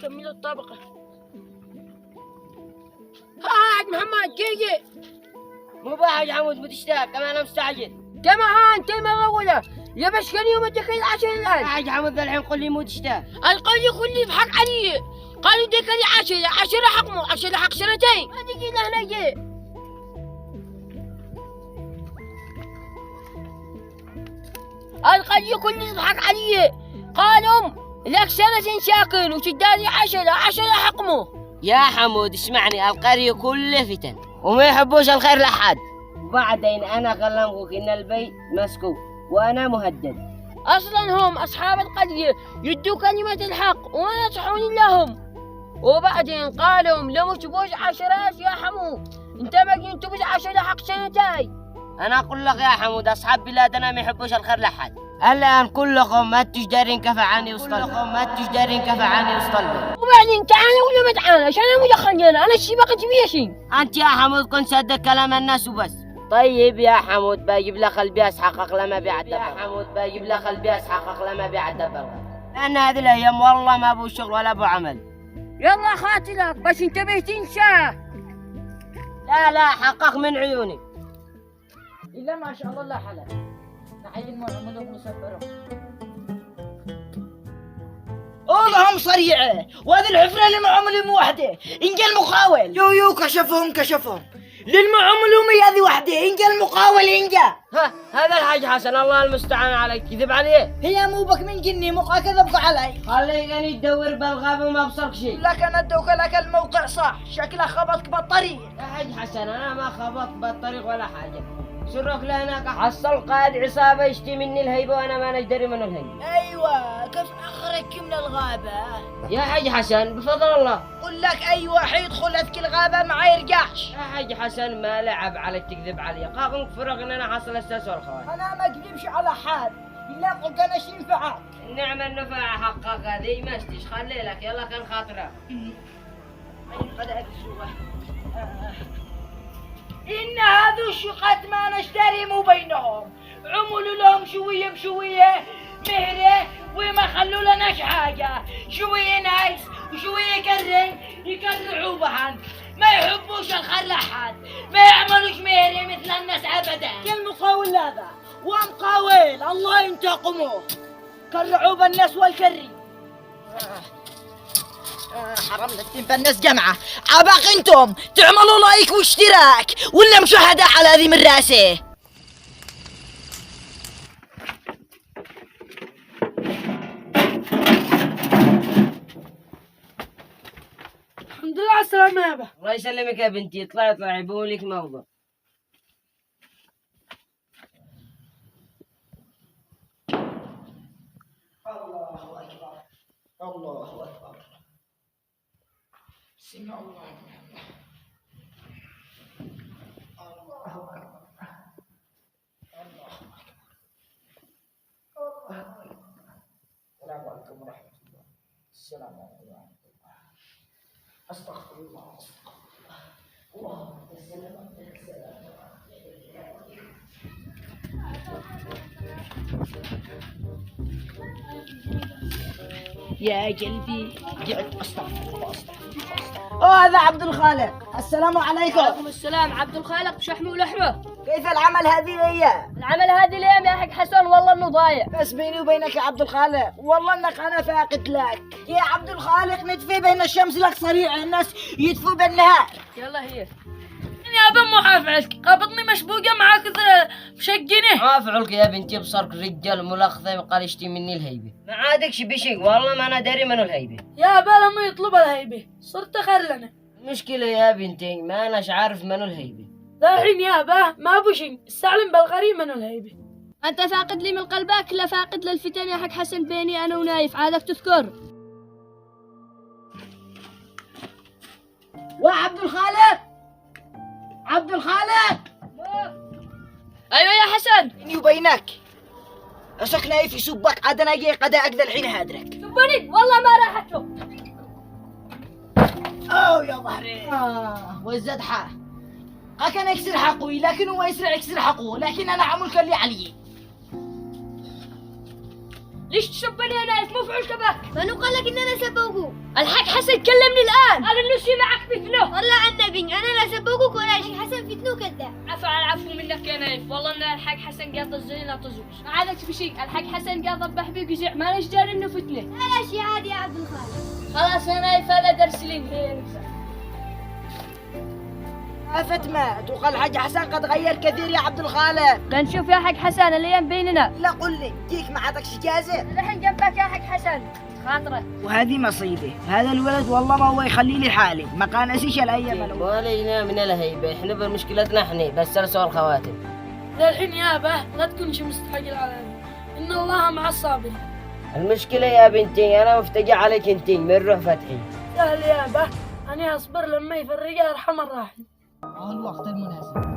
كمل الطبقة. هات محمد جيجي. مو بحاجة حمود بتشتاق كمان أنا مستعجل. تمام انت المرة الأولى يا بس كان يوم اديك العشرة الآن. حاجة حمود الحين قل لي مو تشتاق. القاضي كل بحق علي. قالوا ديك لي 10 حقمه 10 حق سنتين. هذيك اللي هنا جي. القاضي كل بحق علي. قالوا لك سنة ساكن وتداني 10 حقمه. يا حمود اسمعني القرية كله فتن وما يحبوش الخير لحد. وبعدين أنا كلمك إن البيت مسكو وأنا مهدد. أصلا هم أصحاب القرية يدوا كلمة الحق وما ينصحون لهم. وبعدين قالوا لو تبوش 10 يا حمود انت باقي تبوش 10 حق سنتين. أنا أقول لك يا حمود أصحاب بلادنا ما يحبوش الخير لحد. الآن كلكم ما تجدرين كفى عني وسط البيت. وبعدين تعالى ولا ما تعالى عشان انا مدخلني انا الشي بقى تبيه شيء. أنت يا حمود كنت صدق كلام الناس وبس. طيب يا حمود بجيب لك البياس حقق لما بيعد لأن هذه الأيام والله ما أبو شغل ولا أبو عمل. يلا خاطلك بس انتبه تنسى. لا حقق من عيوني. إلا ما شاء الله لا حلال. نحيي المعمل ومسبره. والله صريعة وهذه الحفرة للمعمل وحده إنجا المقاول. يو كشفهم للمعمل هذه وحده إنجا المقاول إنجا. هذا الحاج حسن الله المستعان عليك كذب عليه. هي مو بك من جني مقا كذبك علي. خليني تدور بالغابة وما بصرك شيء. لك أنا ادوك لك الموقع صح شكله خبطك بالطريق. يا حاج حسن أنا ما خبطت بالطريق ولا حاجة. سرك لهناك حصل قائد عصابة يشتي مني الهيبة وأنا ما ندري منه الهيبة. أيوة كيف أخرجك من الغابة؟ يا حاج حسن بفضل الله. قل لك أي واحد يدخل هذيك الغابة ما يرجعش. يا حاج حسن ما لعب عليك تكذب علي. قاقم فرق إن أنا حصل الساس والخوان. أنا ما أكذبش على حد إلا قلت أنا شي ينفعك. النعمة النفع حقك هذه ما اشتيش خلي لك يلا كان خاطرة. إن هذو الشقات ما نشتري مو بينهم عملوا لهم شوية بشوية مهرة وما خلوا لناش حاجة. شوية نايس وشوية يكرعوا بهن ما يحبوش الخير لحد ما يعملوش مهرة مثل الناس أبدا. كالمقاول هذا ومقاول الله ينتقمه كرعوا بالناس والكري. حرمنا الناس جمعة عباق انتم تعملوا لايك واشتراك ولا مشاهدة على هذه من راسه. الحمد لله على السلامة يا ابا. الله يسلمك يا بنتي اطلعي بقول لك موضوع. الله أكبر سمع الله أكبر. السلام عليكم ورحمة الله. السلام عليكم ورحمة الله. أستغفر الله اللهم السلام. يا قلبي قعد استغفر الله. هذا عبد الخالق. السلام عليكم. وعليكم السلام. عبد الخالق شحمي ولحمه. كيف العمل هذه الايام؟ العمل هذه الايام يا حق حسن والله انه ضايع. بس بيني وبينك يا عبد الخالق والله انك انا فاقد لك يا عبد الخالق. نتفي بين الشمس لك صريع الناس يدفوا بالنهار. يلا هي يا ابا مو حافعك قبضني مشبوقه معاك مشقنه. ما افعلك يا بنتي بصرك رجال ملخصه وقال يشتي مني الهيبة. ما عادكش بشيء والله ما انا داري منه الهيبة. يا ابا لما يطلب الهيبه صرت خير لنا. مشكلة يا بنتي ما اناش عارف منه الهيبة. الحين يا ابا ما بوشي استعلم بالغريب من الهيبه. أنت فاقد لي من قلبك لا فاقد للفتن يا حق حسن بيني أنا ونايف عادك تذكر. وعبد الخالق عبد الخالق. ايوه يا حسن. بيني وبينك عسك نايف يسبك عاد انا جاي قد اقدر الحين هادرك. شوفني والله ما راحت له. اوه يا ظهري والزدحة كان يكسر حقوي لكن هو يسرع يكسر حقه لكن انا عمل كل اللي علي. ليش تسبني يا نايف؟ مو فعل كباك. منو قال لك ان انا سبوقه؟ الحاج حسن كلمني الان، قال انه شي معك فتنه. طلع عن النبي، انا لا سبوقك ولا شيء. حسن فتنه كذاب. عفا على العفو منك يا نايف، والله ان الحاج حسن قاضى الزين لا تزوج. ما عادك في شيء، الحاج حسن قاضى بحبيب يزع، ما نجدر انه فتنه. لا شيء عادي يا عبد الخالق. خلاص يا نايف هذا درس لي. عفت مات وقال الحاج حسن قد غير كثير يا عبد الخالق. نشوف يا حاج حسن الايام بيننا. لا قل لي جيك ما عطاكش اجازه. الحين جنبك يا حاج حسن خاطره. وهذه مصيبه، هذا الولد والله ما هو يخلي لي حالي، ما قانسيش الايام الأولى. ولا لنا من الهيبة، احنا بمشكلتنا احنا بس رسول الخواتم. للحين يابا لا تكونش مستحق العالم، ان الله مع الصابرين. المشكلة يا بنتي أنا مفتقع عليك انتي من روح فتحي. سهل يابا، أنا أصبر لما يفرقها أرحم الراحل. الوقت المناسب.